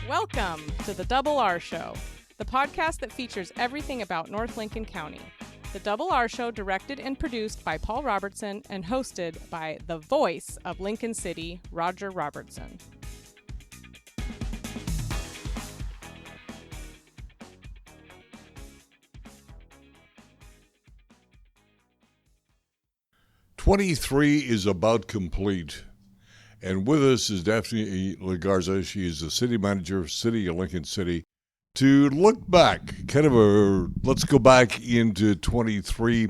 Welcome to the Double R Show, the podcast that features everything about North Lincoln County. The Double R Show, directed and produced by Paul Robertson and hosted by the voice of Lincoln City, Roger Robertson. '23 is about complete. And with us is Daphne Lagarza. She is the city manager of City of Lincoln City. To look back, let's go back into 23,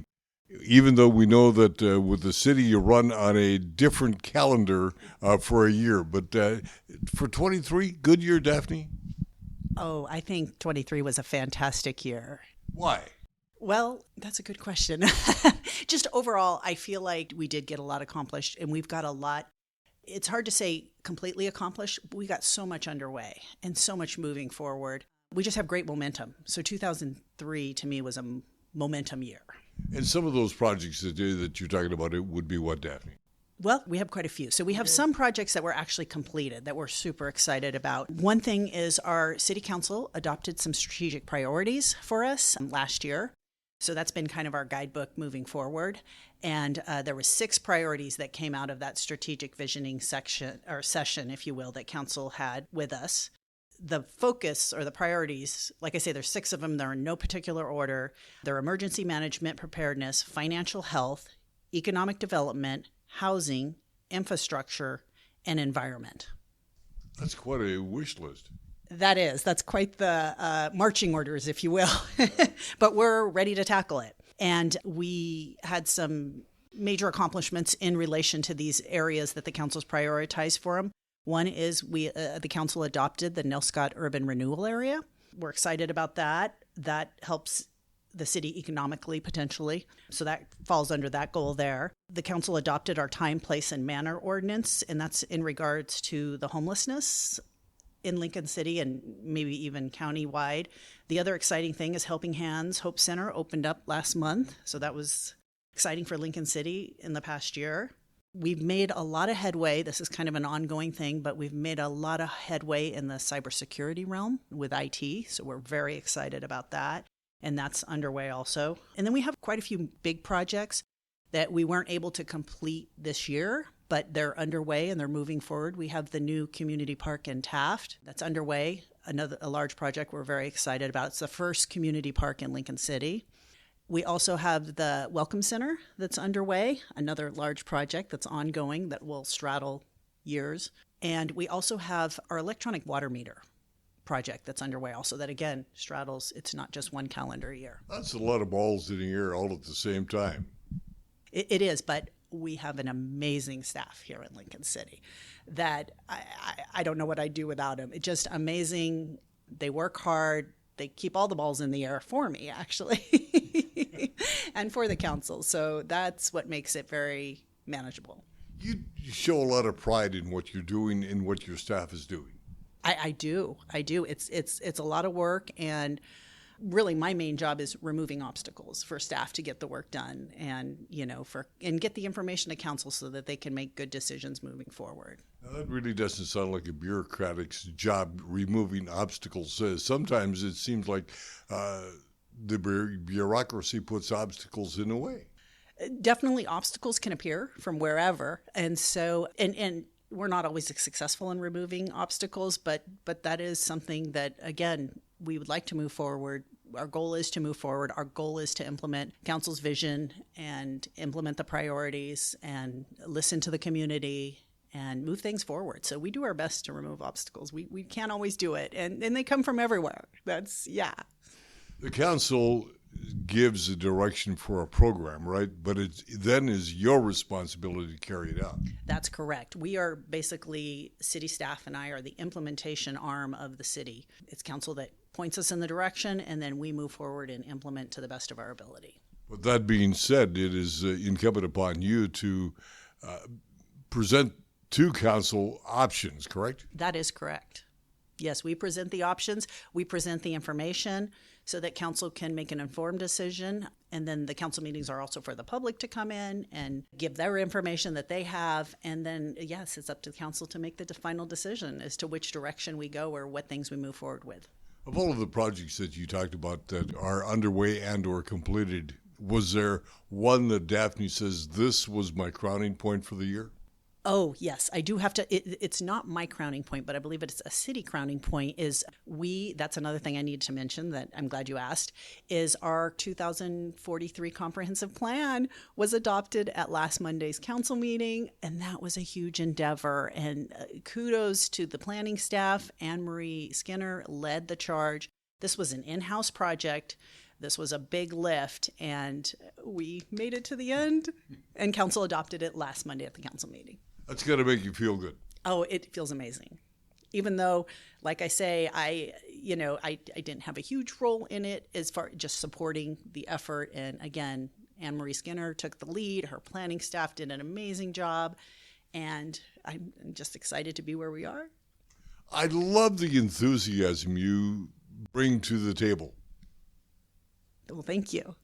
even though we know that with the city you run on a different calendar for a year. But for 23, good year, Daphne? Oh, I think 23 was a fantastic year. Why? Well, that's a good question. Just overall, I feel like we did get a lot accomplished, and we've got a lot. It's hard to say completely accomplished. We got so much underway and so much moving forward. We just have great momentum. So 2003 to me was a momentum year. And some of those projects that you're talking about, it would be what, Daphne? Well, we have quite a few. So we have some projects that were actually completed that we're super excited about. One thing is our city council adopted some strategic priorities for us last year. So that's been kind of our guidebook moving forward. And there were 6 priorities that came out of that strategic visioning session, if you will, that council had with us. The focus or the priorities, like I say, there's 6 of them. They're in no particular order. They're emergency management, preparedness, financial health, economic development, housing, infrastructure, and environment. That's quite a wish list. That's quite the marching orders, if you will, but we're ready to tackle it. And we had some major accomplishments in relation to these areas that the council's prioritized for them. One is the council adopted the Nelscott Urban Renewal Area. We're excited about that. That helps the city economically, potentially. So that falls under that goal there. The council adopted our time, place, and manner ordinance, and that's in regards to the homelessness in Lincoln City and maybe even county-wide. The other exciting thing is Helping Hands Hope Center opened up last month. So that was exciting for Lincoln City in the past year. We've made a lot of headway. This is kind of an ongoing thing, but we've made a lot of headway in the cybersecurity realm with IT. So we're very excited about that. And that's underway also. And then we have quite a few big projects that we weren't able to complete this year, but they're underway and they're moving forward. We have the new community park in Taft that's underway, a large project we're very excited about. It's the first community park in Lincoln City. We also have the Welcome Center that's underway, another large project that's ongoing that will straddle years. And we also have our electronic water meter project that's underway also that, again, straddles, it's not just one calendar year. That's a lot of balls in the air all at the same time. It is, but we have an amazing staff here in Lincoln City that I don't know what I'd do without them. It's just amazing. They work hard. They keep all the balls in the air for me, actually, and for the council. So that's what makes it very manageable. You show a lot of pride in what you're doing and what your staff is doing. I do. It's a lot of work, and really my main job is removing obstacles for staff to get the work done and get the information to council so that they can make good decisions moving forward. Now, that really doesn't sound like a bureaucratic's job, removing obstacles. Sometimes it seems like the bureaucracy puts obstacles in the way. Definitely obstacles can appear from wherever. And so, and we're not always successful in removing obstacles, but that is something that, again, we would like to move forward. Our goal is to move forward. Our goal is to implement council's vision and implement the priorities and listen to the community and move things forward. So we do our best to remove obstacles. We can't always do it, and they come from everywhere. The council gives a direction for a program, right? But it then is your responsibility to carry it out. That's correct. We are basically, city staff and I are the implementation arm of the city. It's council that points us in the direction, and then we move forward and implement to the best of our ability. But that being said, it is incumbent upon you to present to council options, correct? That is correct. Yes, we present the options. We present the information so that council can make an informed decision. And then the council meetings are also for the public to come in and give their information that they have. And then, yes, it's up to the council to make the final decision as to which direction we go or what things we move forward with. Of all of the projects that you talked about that are underway and or completed, was there one that Daphne says, this was my crowning point for the year? Oh, yes, I do have to. It's not my crowning point, but I believe it's a city crowning point. That's another thing I need to mention that I'm glad you asked, is our 2043 comprehensive plan was adopted at last Monday's council meeting. And that was a huge endeavor. And kudos to the planning staff. Anne Marie Skinner led the charge. This was an in-house project. This was a big lift, and we made it to the end, and council adopted it last Monday at the council meeting. That's got to make you feel good. Oh, it feels amazing. Even though, like I say, I didn't have a huge role in it as far just supporting the effort. And again, Anne Marie Skinner took the lead. Her planning staff did an amazing job, and I'm just excited to be where we are. I love the enthusiasm you bring to the table. Well, thank you.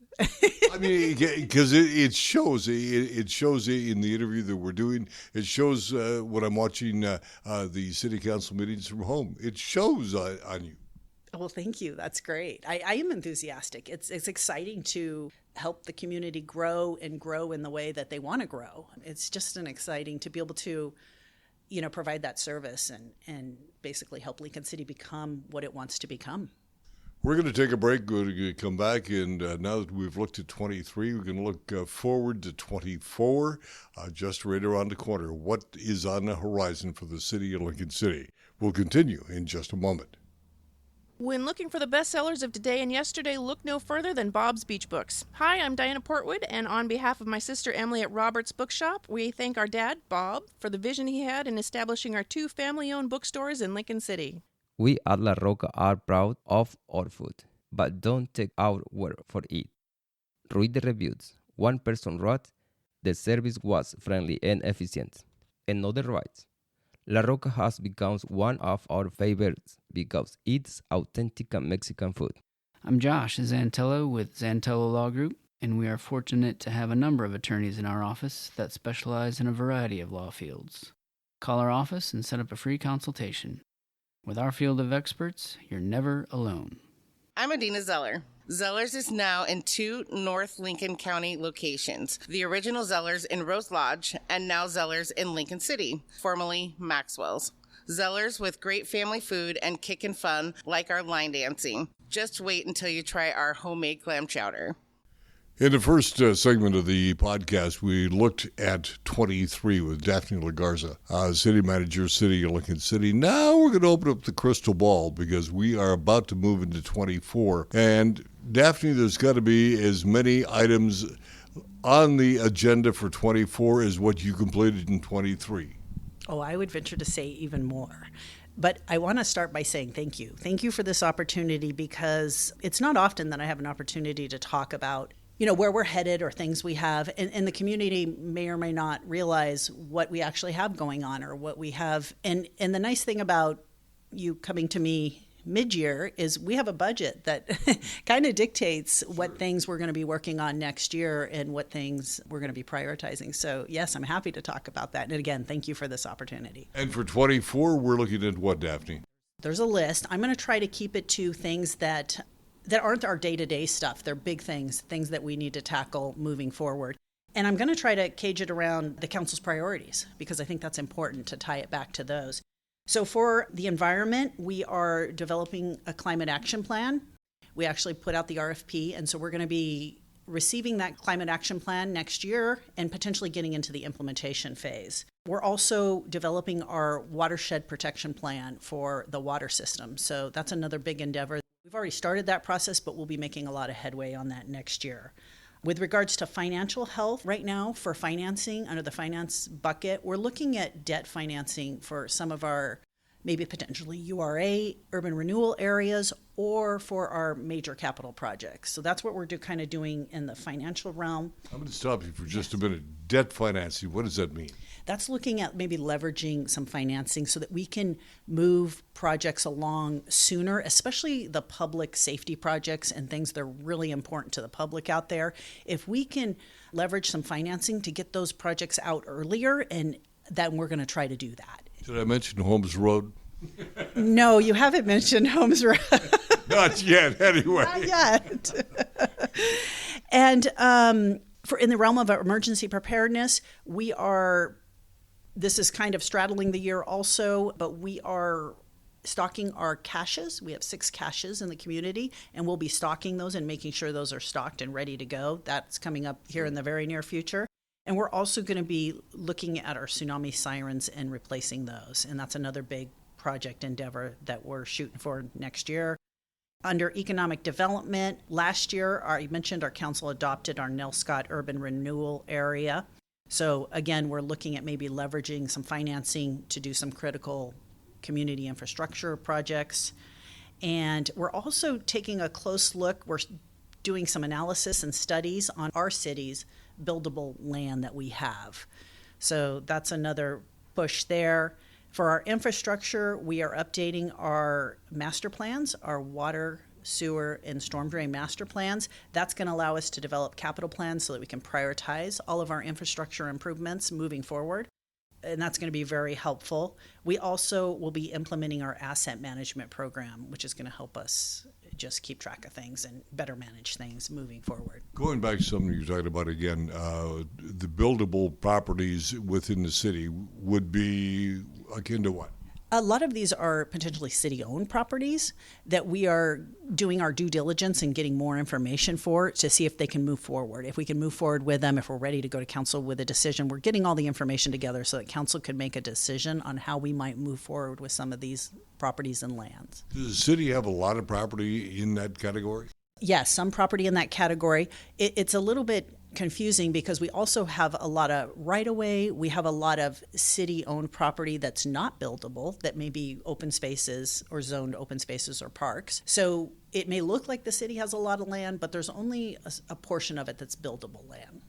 I mean, because it shows. It shows in the interview that we're doing. It shows when I'm watching the city council meetings from home. It shows on you. Well, thank you. That's great. I am enthusiastic. It's exciting to help the community grow in the way that they want to grow. It's just exciting to be able to, provide that service and basically help Lincoln City become what it wants to become. We're going to take a break. We're going to come back, and now that we've looked at 23, we're going to look forward to 24, just right around the corner. What is on the horizon for the city of Lincoln City? We'll continue in just a moment. When looking for the bestsellers of today and yesterday, look no further than Bob's Beach Books. Hi, I'm Diana Portwood, and on behalf of my sister Emily at Roberts Bookshop, we thank our dad, Bob, for the vision he had in establishing our 2 family-owned bookstores in Lincoln City. We at La Roca are proud of our food, but don't take our word for it. Read the reviews. One person wrote, the service was friendly and efficient. Another writes, La Roca has become one of our favorites because it's authentic Mexican food. I'm Josh Zantello with Zantello Law Group, and we are fortunate to have a number of attorneys in our office that specialize in a variety of law fields. Call our office and set up a free consultation. With our field of experts, you're never alone. I'm Adina Zeller. Zellers is now in 2 North Lincoln County locations. The original Zellers in Rose Lodge and now Zellers in Lincoln City, formerly Maxwell's. Zellers with great family food and kickin' fun like our line dancing. Just wait until you try our homemade clam chowder. In the first segment of the podcast, we looked at 23 with Daphne LaGarza, city manager, city of Lincoln City. Now we're going to open up the crystal ball because we are about to move into 24. And Daphne, there's got to be as many items on the agenda for 24 as what you completed in 23. Oh, I would venture to say even more. But I want to start by saying thank you. Thank you for this opportunity, because it's not often that I have an opportunity to talk about where we're headed or things we have. And the community may or may not realize what we actually have going on or what we have. And the nice thing about you coming to me mid-year is we have a budget that kind of dictates what things we're going to be working on next year and what things we're going to be prioritizing. So, yes, I'm happy to talk about that. And again, thank you for this opportunity. And for 24, we're looking at what, Daphne? There's a list. I'm going to try to keep it to things that aren't our day-to-day stuff. They're big things that we need to tackle moving forward. And I'm going to try to cage it around the council's priorities, because I think that's important to tie it back to those. So for the environment, we are developing a climate action plan. We actually put out the RFP, and so we're going to be receiving that climate action plan next year and potentially getting into the implementation phase. We're also developing our watershed protection plan for the water system. So that's another big endeavor. We've already started that process, but we'll be making a lot of headway on that next year. With regards to financial health, right now for financing under the finance bucket, we're looking at debt financing for some of our maybe potentially URA, urban renewal areas, or for our major capital projects. So that's what we're kind of doing in the financial realm. I'm going to stop you for just a minute. debt financing. What does that mean? That's looking at maybe leveraging some financing so that we can move projects along sooner, especially the public safety projects and things that are really important to the public out there. If we can leverage some financing to get those projects out earlier, and then we're going to try to do that. Did I mention Holmes Road? No, you haven't mentioned Holmes Road. Not yet, anyway. Not yet. And for in the realm of emergency preparedness, this is kind of straddling the year also, but we are stocking our caches. We have 6 caches in the community, and we'll be stocking those and making sure those are stocked and ready to go. That's coming up here in the very near future. And we're also going to be looking at our tsunami sirens and replacing those. And that's another big project endeavor that we're shooting for next year. Under economic development, last year, I mentioned our council adopted our Nell Scott Urban Renewal Area. So again, we're looking at maybe leveraging some financing to do some critical community infrastructure projects. And we're also taking a close look. We're doing some analysis and studies on our city's buildable land that we have. So that's another push there. For our infrastructure, we are updating our master plans, our water, sewer, and storm drain master plans. That's going to allow us to develop capital plans so that we can prioritize all of our infrastructure improvements moving forward. And that's going to be very helpful. We also will be implementing our asset management program, which is going to help us just keep track of things and better manage things moving forward. Going back to something you talked about again, the buildable properties within the city would be akin to what? A lot of these are potentially city-owned properties that we are doing our due diligence and getting more information for to see if they can move forward. If we can move forward with them, if we're ready to go to council with a decision, we're getting all the information together so that council could make a decision on how we might move forward with some of these properties and lands. Does the city have a lot of property in that category? Yes, some property in that category. It's a little bit confusing because we also have a lot of right-of-way. We have a lot of city-owned property that's not buildable, that may be open spaces or zoned open spaces or parks. So it may look like the city has a lot of land, but there's only a portion of it that's buildable land.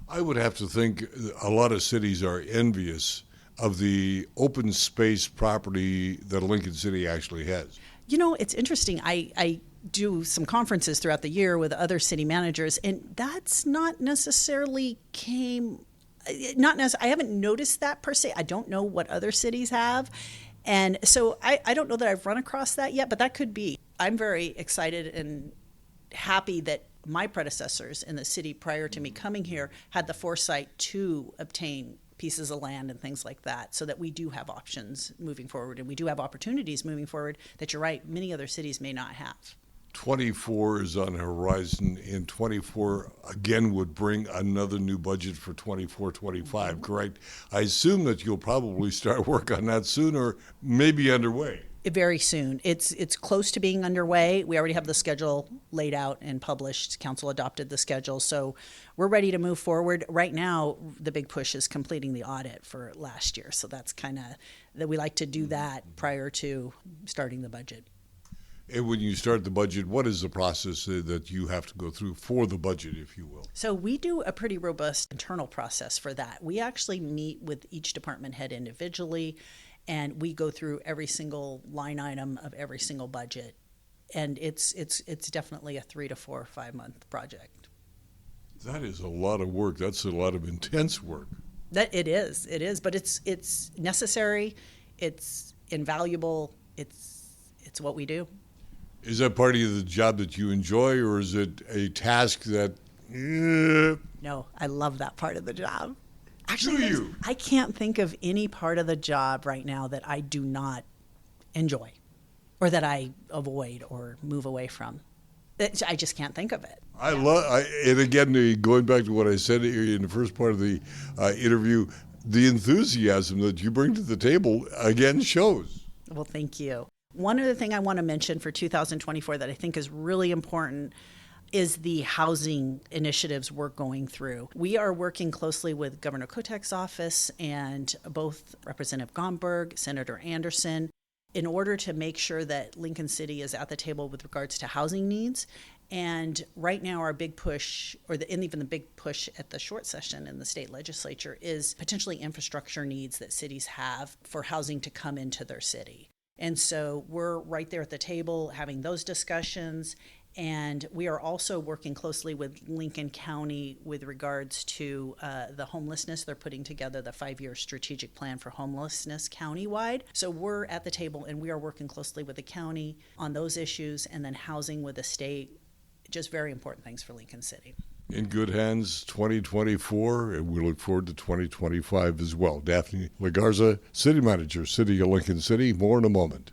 I would have to think a lot of cities are envious of the open space property that Lincoln City actually has. You know, it's interesting. I do some conferences throughout the year with other city managers, and that's not necessarily I haven't noticed that per se. I don't know what other cities have. And so I don't know that I've run across that yet, but that could be. I'm very excited and happy that my predecessors in the city prior to me coming here had the foresight to obtain pieces of land and things like that, so that we do have options moving forward, and we do have opportunities moving forward that, you're right, many other cities may not have. 24 is on the horizon, and 24 again would bring another new budget for 24-25, correct? I assume that you'll probably start work on that soon, or maybe underway. Very soon. It's close to being underway. We already have the schedule laid out and published. Council adopted the schedule, so we're ready to move forward. Right now, the big push is completing the audit for last year, so that's kind of that we like to do that prior to starting the budget. And when you start the budget, what is the process that you have to go through for the budget, if you will? So we do a pretty robust internal process for that. We actually meet with each department head individually, and we go through every single line item of every single budget. And it's definitely a 3 to 4 or 5 month project. That is a lot of work. That's a lot of intense work. That it is, but it's necessary, it's invaluable, it's what we do. Is that part of the job that you enjoy, or is it a task that... No, I love that part of the job. Actually, Do you? I can't think of any part of the job right now that I do not enjoy or that I avoid or move away from. I just can't think of it. And again, going back to what I said in the first part of the interview, the enthusiasm that you bring to the table, again, shows. Well, thank you. One other thing I want to mention for 2024 that I think is really important is the housing initiatives we're going through. We are working closely with Governor Kotek's office and both Representative Gomberg, Senator Anderson, in order to make sure that Lincoln City is at the table with regards to housing needs. And right now, our big push, and even the big push at the short session in the state legislature, is potentially infrastructure needs that cities have for housing to come into their city. And so we're right there at the table having those discussions. And we are also working closely with Lincoln County with regards to the homelessness. They're putting together the 5-year strategic plan for homelessness countywide. So we're at the table and we are working closely with the county on those issues, and then housing with the state. Just very important things for Lincoln City. In good hands, 2024, and we look forward to 2025 as well. Daphne Legarza, City Manager, City of Lincoln City. More in a moment.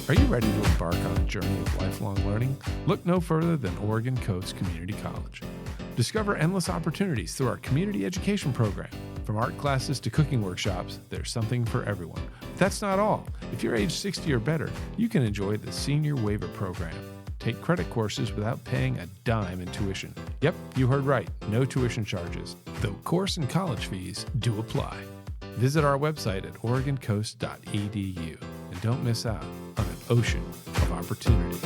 Are you ready to embark on a journey of lifelong learning? Look no further than Oregon Coast Community College. Discover endless opportunities through our community education program. From art classes to cooking workshops, there's something for everyone. But that's not all. If you're age 60 or better, you can enjoy the Senior Waiver Program. Take credit courses without paying a dime in tuition. Yep, you heard right, no tuition charges, though course and college fees do apply. Visit our website at oregoncoast.edu and don't miss out on an ocean of opportunity.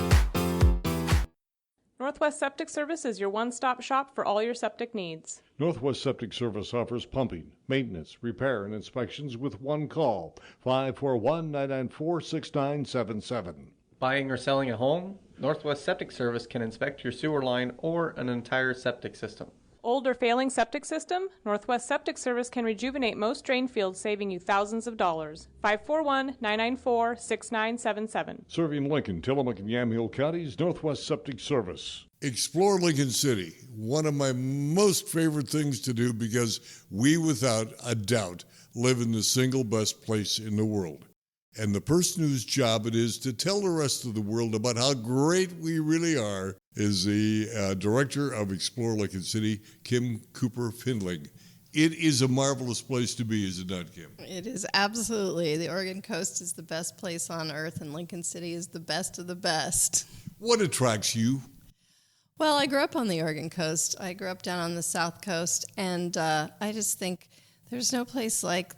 Northwest Septic Service is your one-stop shop for all your septic needs. Northwest Septic Service offers pumping, maintenance, repair, and inspections with one call, 541-994-6977. Buying or selling a home? Northwest Septic Service can inspect your sewer line or an entire septic system. Old or failing septic system? Northwest Septic Service can rejuvenate most drain fields, saving you thousands of dollars. 541-994-6977. Serving Lincoln, Tillamook, and Yamhill counties, Northwest Septic Service. Explore Lincoln City, one of my most favorite things to do because we, without a doubt, live in the single best place in the world. And the person whose job it is to tell the rest of the world about how great we really are is the director of Explore Lincoln City, Kim Cooper Findling. It is a marvelous place to be, is it not, Kim? It is absolutely. The Oregon Coast is the best place on earth, and Lincoln City is the best of the best. What attracts you? Well, I grew up on the Oregon Coast. I grew up down on the South Coast, and I just think there's no place like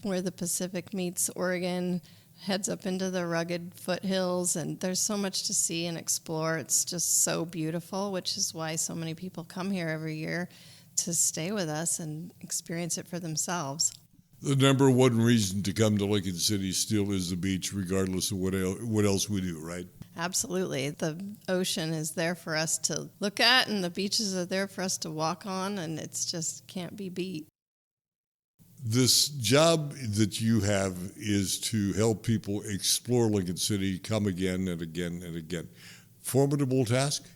where the Pacific meets Oregon, heads up into the rugged foothills, and there's so much to see and explore. It's just so beautiful, which is why so many people come here every year to stay with us and experience it for themselves. The number one reason to come to Lincoln City still is the beach, regardless of what else we do, right? Absolutely. The ocean is there for us to look at, and the beaches are there for us to walk on, and it's just can't be beat. This job that you have is to help people explore Lincoln City, come again and again and again. Formidable task?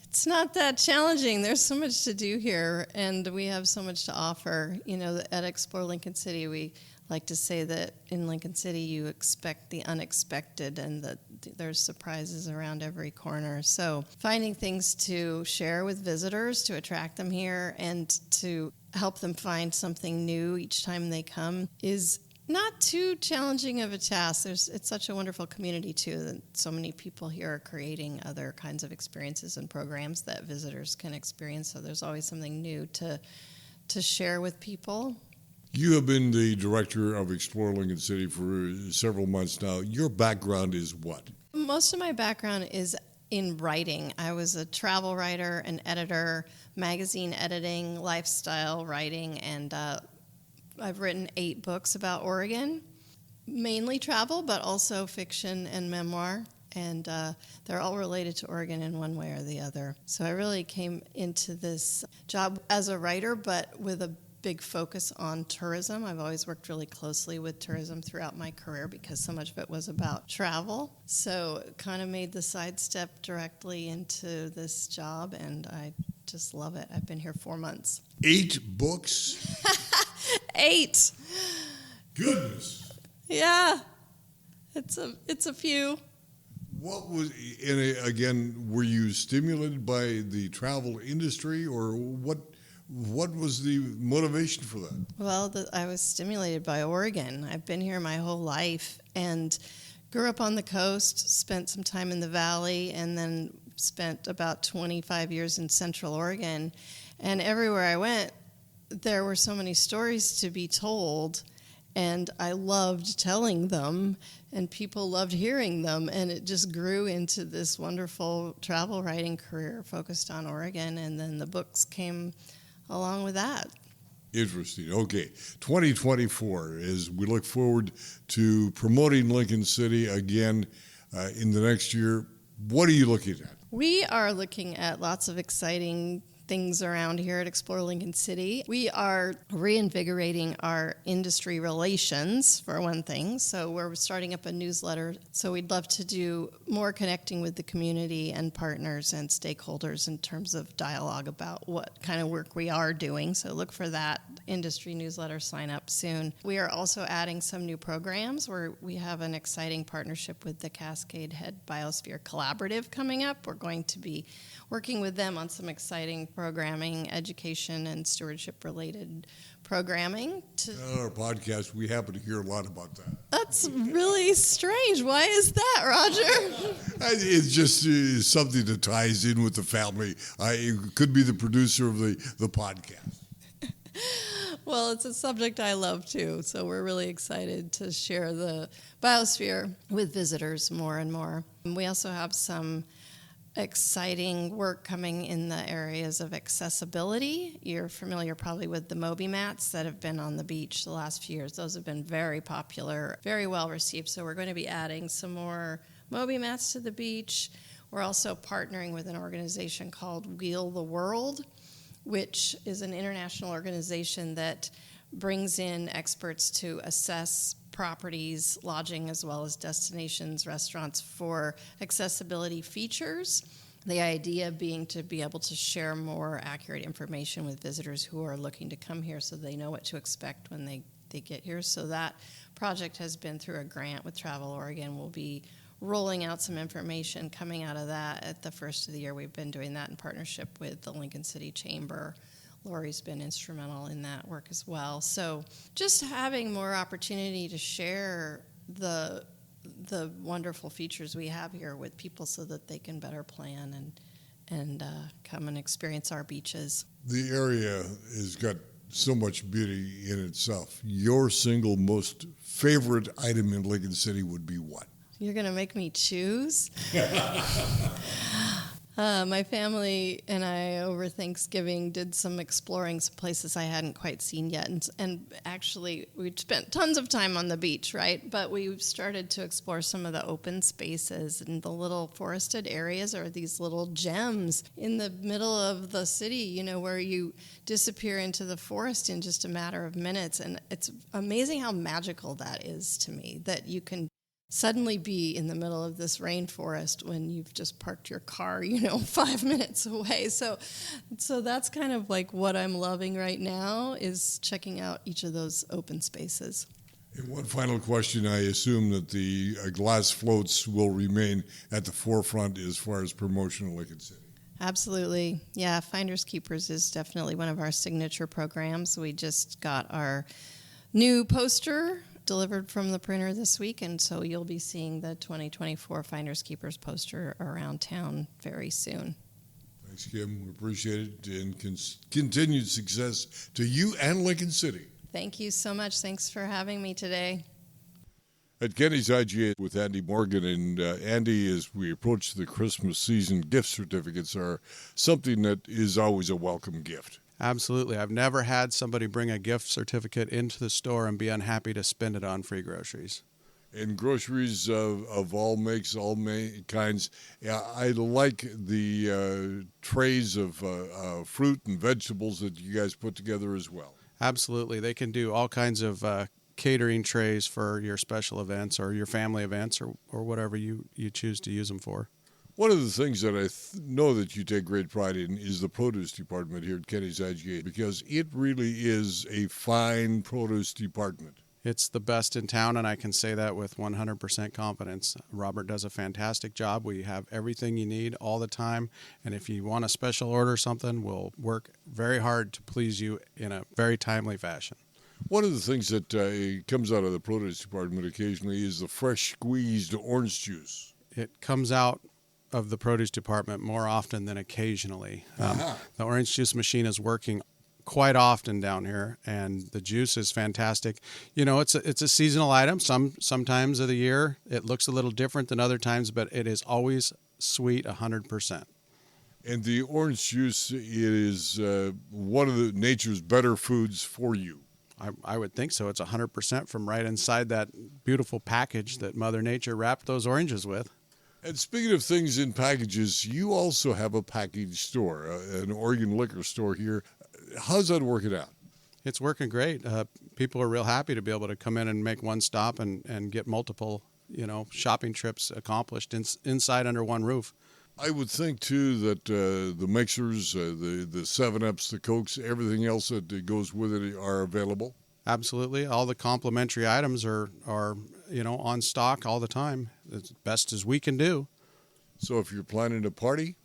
It's not that challenging. There's so much to do here, and we have so much to offer. You know, at Explore Lincoln City, we like to say that in Lincoln City you expect the unexpected and that there's surprises around every corner. So finding things to share with visitors to attract them here and to help them find something new each time they come is not too challenging of a task. It's such a wonderful community, too, that so many people here are creating other kinds of experiences and programs that visitors can experience. So there's always something new to share with people. You have been the director of Explore Lincoln City for several months now. Your background is what? Most of my background is in writing. I was a travel writer, an editor, magazine editing, lifestyle writing, and I've written 8 books about Oregon, mainly travel, but also fiction and memoir. And they're all related to Oregon in one way or the other. So I really came into this job as a writer, but with a big focus on tourism. I've always worked really closely with tourism throughout my career because so much of it was about travel. So it kind of made the sidestep directly into this job, and I just love it. I've been here 4 months. 8 books? 8. Goodness. Yeah. It's a few. What was, and again, were you stimulated by the travel industry, or what was the motivation for that? Well, I was stimulated by Oregon. I've been here my whole life and grew up on the coast, spent some time in the valley, and then spent about 25 years in Central Oregon. And everywhere I went, there were so many stories to be told, And I loved telling them, and people loved hearing them, and it just grew into this wonderful travel writing career focused on Oregon, and then the books came along with that. Interesting. Okay. 2024, as we look forward to promoting Lincoln City again in the next year, what are you looking at? We are looking at lots of exciting things around here at Explore Lincoln City. We are reinvigorating our industry relations, for one thing. So we're starting up a newsletter. So we'd love to do more connecting with the community and partners and stakeholders in terms of dialogue about what kind of work we are doing. So look for that industry newsletter sign up soon. We are also adding some new programs where we have an exciting partnership with the Cascade Head Biosphere Collaborative coming up. We're going to be working with them on some exciting programming, education, and stewardship-related programming. On our podcast, we happen to hear a lot about that. That's really strange. Why is that, Roger? It's just something that ties in with the family. I could be the producer of the podcast. Well, it's a subject I love, too, so we're really excited to share the biosphere with visitors more and more. We also have some exciting work coming in the areas of accessibility. You're familiar probably with the Moby mats that have been on the beach the last few years. Those have been very popular, very well received. So we're going to be adding some more Moby mats to the beach. We're also partnering with an organization called Wheel the World, which is an international organization that brings in experts to assess properties, lodging, as well as destinations, restaurants for accessibility features. The idea being to be able to share more accurate information with visitors who are looking to come here so they know what to expect when they get here. So that project has been through a grant with Travel Oregon. We'll be rolling out some information coming out of that at the first of the year. We've been doing that in partnership with the Lincoln City Chamber. Lori's been instrumental in that work as well. So just having more opportunity to share the wonderful features we have here with people so that they can better plan and come and experience our beaches. The area has got so much beauty in itself. Your single most favorite item in Lincoln City would be what? You're going to make me choose? My family and I, over Thanksgiving, did some exploring, some places I hadn't quite seen yet. And actually, we'd spent tons of time on the beach, right? But we started to explore some of the open spaces, and the little forested areas are these little gems in the middle of the city, you know, where you disappear into the forest in just a matter of minutes. And it's amazing how magical that is to me, that you can suddenly be in the middle of this rainforest when you've just parked your car, 5 minutes away. So that's kind of like what I'm loving right now, is checking out each of those open spaces. And one final question. I assume that the glass floats will remain at the forefront as far as promotion of Lincoln City. Absolutely. Yeah, Finders Keepers is definitely one of our signature programs. We just got our new poster delivered from the printer this week, and so you'll be seeing the 2024 Finders Keepers poster around town very soon. Thanks, Kim. We appreciate it, and continued success to you and Lincoln City. Thank you so much. Thanks for having me today. At Kenny's IGA with Andy Morgan, and Andy, as we approach the Christmas season, gift certificates are something that is always a welcome gift. Absolutely. I've never had somebody bring a gift certificate into the store and be unhappy to spend it on free groceries. And groceries of all makes, all kinds. I like the trays of fruit and vegetables that you guys put together as well. Absolutely. They can do all kinds of catering trays for your special events or your family events or whatever you choose to use them for. One of the things that I know that you take great pride in is the produce department here at Kenny's IGA, because it really is a fine produce department. It's the best in town, and I can say that with 100% confidence. Robert does a fantastic job. We have everything you need all the time, and if you want a special order something, we'll work very hard to please you in a very timely fashion. One of the things that comes out of the produce department occasionally is the fresh squeezed orange juice. It comes out of the produce department more often than occasionally. The orange juice machine is working quite often down here, and the juice is fantastic. You know, it's a seasonal item. Sometimes of the year it looks a little different than other times, but it is always sweet 100%. And the orange juice is one of the nature's better foods for you. I would think so. It's 100% from right inside that beautiful package that Mother Nature wrapped those oranges with. And speaking of things in packages, you also have a package store, an Oregon liquor store here. How's that working out? It's working great. People are real happy to be able to come in and make one stop and get multiple, shopping trips accomplished inside under one roof. I would think, too, that the mixers, the 7-Ups, the Cokes, everything else that goes with it are available? Absolutely. All the complimentary items are on stock all the time, as best as we can do. So if you're planning a party,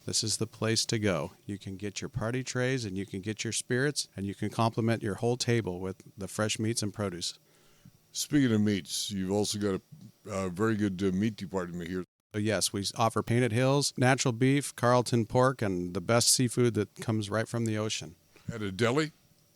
this is the place to go. You can get your party trays, and you can get your spirits, and you can complement your whole table with the fresh meats and produce. Speaking of meats, you've also got a very good meat department here. Yes, we offer Painted Hills, natural beef, Carlton pork, and the best seafood that comes right from the ocean. At a deli?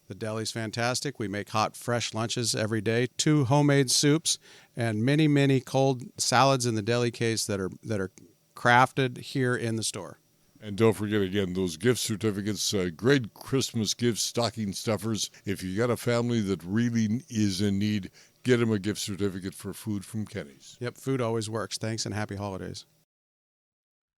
The deli's fantastic. We make hot, fresh lunches every day, 2 homemade soups, and many, many cold salads in the deli case that are crafted here in the store. And don't forget, again, those gift certificates, great Christmas gifts, stocking stuffers. If you got a family that really is in need, get them a gift certificate for food from Kenny's. Yep, food always works. Thanks and happy holidays.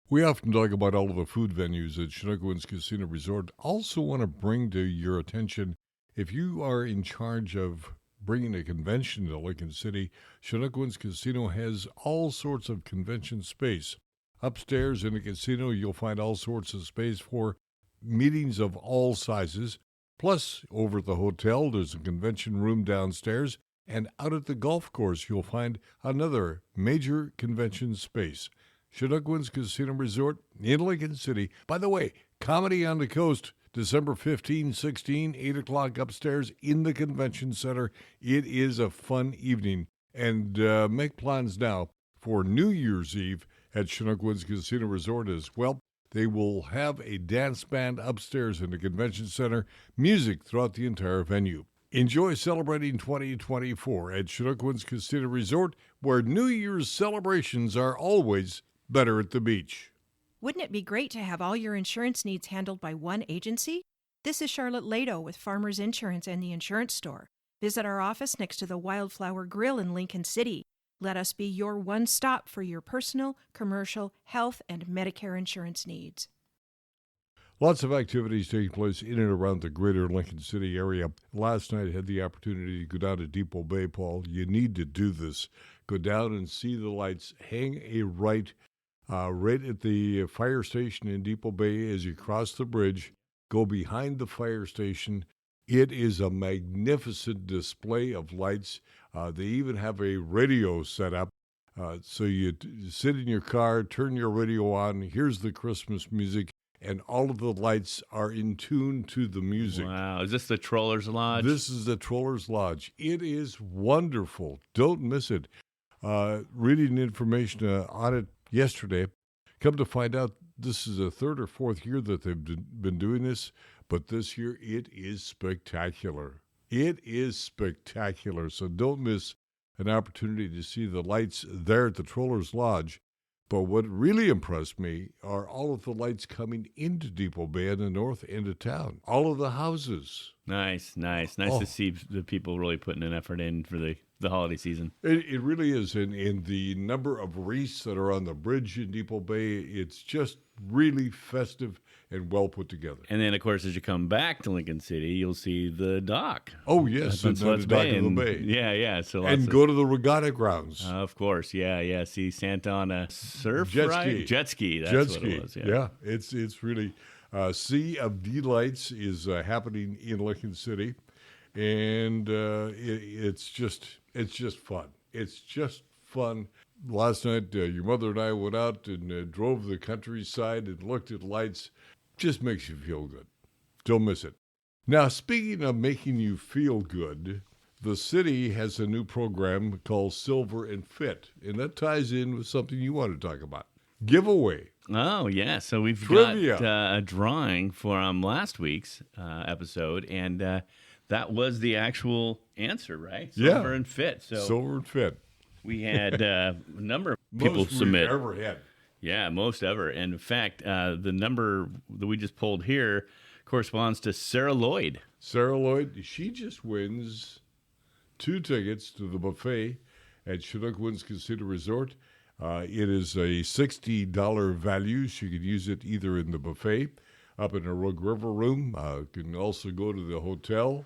We often talk about all of the food venues at Chinook Winds Casino Resort. Also want to bring to your attention, if you are in charge of bringing a convention to Lincoln City, Chinook Winds Casino has all sorts of convention space. Upstairs in the casino, you'll find all sorts of space for meetings of all sizes. Plus, over at the hotel, there's a convention room downstairs. And out at the golf course, you'll find another major convention space. Chinook Winds Casino Resort in Lincoln City. By the way, Comedy on the Coast, December 15, 16, 8 o'clock upstairs in the convention center. It is a fun evening. And make plans now for New Year's Eve at Chinook Winds Casino Resort as well. They will have a dance band upstairs in the convention center, music throughout the entire venue. Enjoy celebrating 2024 at Chinook Winds Casino Resort, where New Year's celebrations are always better at the beach. Wouldn't it be great to have all your insurance needs handled by one agency? This is Charlotte Lado with Farmers Insurance and the Insurance Store. Visit our office next to the Wildflower Grill in Lincoln City. Let us be your one stop for your personal, commercial, health, and Medicare insurance needs. Lots of activities taking place in and around the greater Lincoln City area. Last night I had the opportunity to go down to Depot Bay, Paul. You need to do this. Go down and see the lights. Hang a right at the fire station in Depot Bay as you cross the bridge. Go behind the fire station. It is a magnificent display of lights. They even have a radio set up. So you sit in your car, turn your radio on. Here's the Christmas music. And all of the lights are in tune to the music. Wow. Is this the Trollers Lodge? This is the Trollers Lodge. It is wonderful. Don't miss it. Reading information on it yesterday, come to find out this is the 3rd or 4th year that they've been doing this, but this year it is spectacular. It is spectacular. So don't miss an opportunity to see the lights there at the Trollers Lodge. But what really impressed me are all of the lights coming into Depot Bay in the north end of town. All of the houses. Nice to see the people really putting an effort in for the holiday season. It really is. And the number of wreaths that are on the bridge in Depot Bay, it's just really festive and well put together. And then, of course, as you come back to Lincoln City, you'll see the dock. Oh, yes, the dock of the bay. Yeah. So go to the regatta grounds. Of course, yeah. See Santa on a surf jet ride? ski. Jet ski, that's what it was. Yeah, it's really Sea of Delights is happening in Lincoln City, and it's just fun. It's just fun. Last night, your mother and I went out and drove the countryside and looked at lights. Just makes you feel good. Don't miss it. Now, speaking of making you feel good, the city has a new program called Silver and Fit, and that ties in with something you want to talk about. Giveaway. Oh, yeah. So we've Trivia. got a drawing from last week's episode, and that was the actual answer, right? Silver and fit. So Silver and fit. we had a number of people Most submit. we've ever had. Yeah, most ever. And in fact, the number that we just pulled here corresponds to Sarah Lloyd. Sarah Lloyd, she just wins 2 tickets to the buffet at Chinook Winds Casino Resort. It is a $60 value. She could use it either in the buffet, up in the Rogue River room. Can also go to the hotel.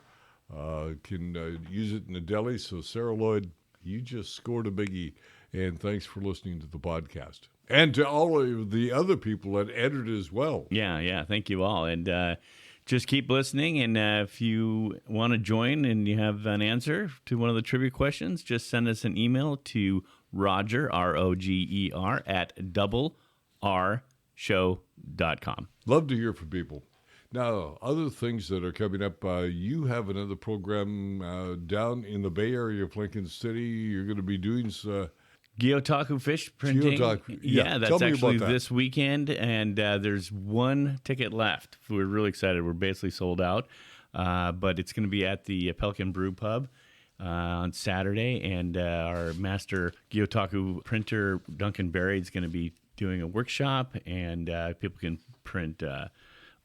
Can use it in the deli. So Sarah Lloyd, you just scored a biggie. And thanks for listening to the podcast. And to all of the other people that entered as well. Yeah. Thank you all. And just keep listening. And if you want to join and you have an answer to one of the trivia questions, just send us an email to Roger, ROGER, at RRShow.com. Love to hear from people. Now, other things that are coming up, you have another program down in the Bay Area of Lincoln City. You're going to be doing Gyotaku fish printing. Yeah, that's tell me actually about that. this weekend, and there's 1 ticket left. We're really excited. We're basically sold out, but it's going to be at the Pelican Brew Pub on Saturday, and our master Gyotaku printer, Duncan Berry, is going to be doing a workshop, and people can print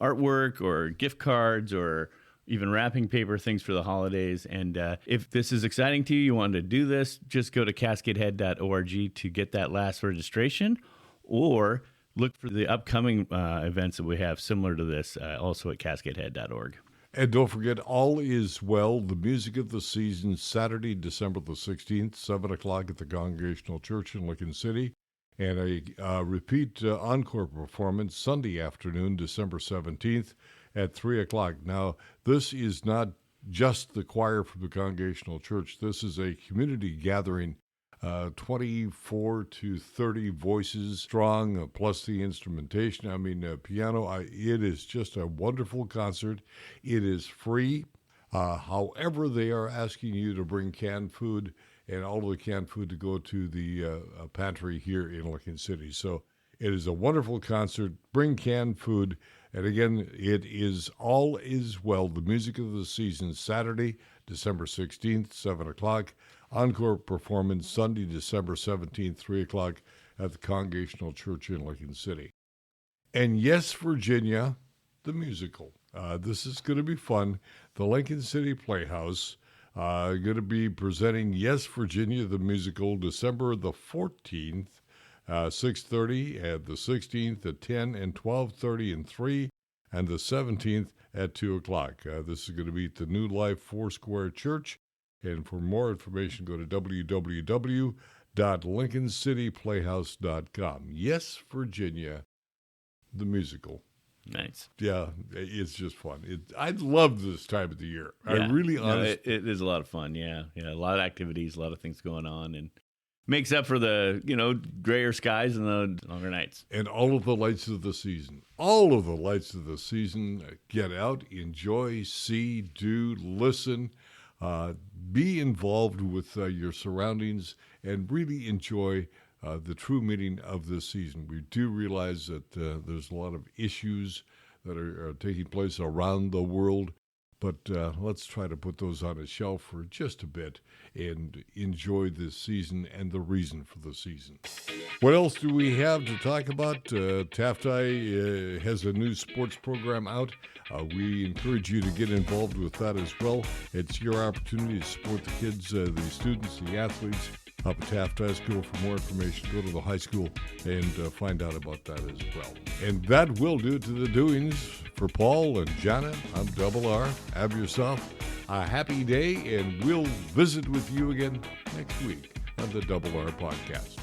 artwork or gift cards or even wrapping paper, things for the holidays. And if this is exciting to you, you want to do this, just go to cascadehead.org to get that last registration, or look for the upcoming events that we have similar to this, also at cascadehead.org. And don't forget, All Is Well, the music of the season, Saturday, December the 16th, 7 o'clock at the Congregational Church in Lincoln City, and a repeat encore performance Sunday afternoon, December 17th, at 3 o'clock. Now, this is not just the choir from the Congregational Church. This is a community gathering, 24 to 30 voices strong, plus the instrumentation. I mean, piano. It is just a wonderful concert. It is free. However, they are asking you to bring canned food, and all of the canned food to go to the pantry here in Lincoln City. So it is a wonderful concert. Bring canned food. And again, it is All Is Well, the music of the season, Saturday, December 16th, 7 o'clock. Encore performance Sunday, December 17th, 3 o'clock at the Congregational Church in Lincoln City. And Yes, Virginia, the musical. This is going to be fun. The Lincoln City Playhouse going to be presenting Yes, Virginia, the musical, December the 14th. 6:30, and the 16th at 10 and 12:30 and 3, and the 17th at 2 o'clock. This is going to be at the New Life Foursquare Church, and for more information, go to www.lincolncityplayhouse.com. Yes, Virginia, the musical. Nice. Yeah, it's just fun. I love this time of the year. Yeah. I really honestly. It is a lot of fun, yeah. A lot of activities, a lot of things going on, and makes up for the, grayer skies and the longer nights. And all of the lights of the season. All of the lights of the season. Get out, enjoy, see, do, listen. Be involved with your surroundings and really enjoy the true meaning of this season. We do realize that there's a lot of issues that are taking place around the world. But let's try to put those on a shelf for just a bit and enjoy this season and the reason for the season. What else do we have to talk about? Taft-I has a new sports program out. We encourage you to get involved with that as well. It's your opportunity to support the kids, the students, the athletes up at Taft High School. For more information, go to the high school and find out about that as well. And that will do it to the doings. For Paul and Jana, I'm Double R. Have yourself a happy day, and we'll visit with you again next week on the Double R Podcast.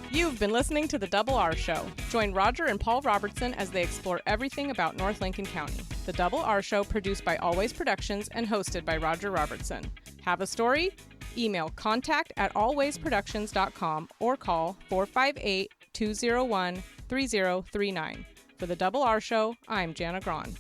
You've been listening to The Double R Show. Join Roger and Paul Robertson as they explore everything about North Lincoln County. The Double R Show, produced by Always Productions and hosted by Roger Robertson. Have a story? Email contact@alwaysproductions.com or call 458-201-3039. For The Double R Show, I'm Jana Grawn.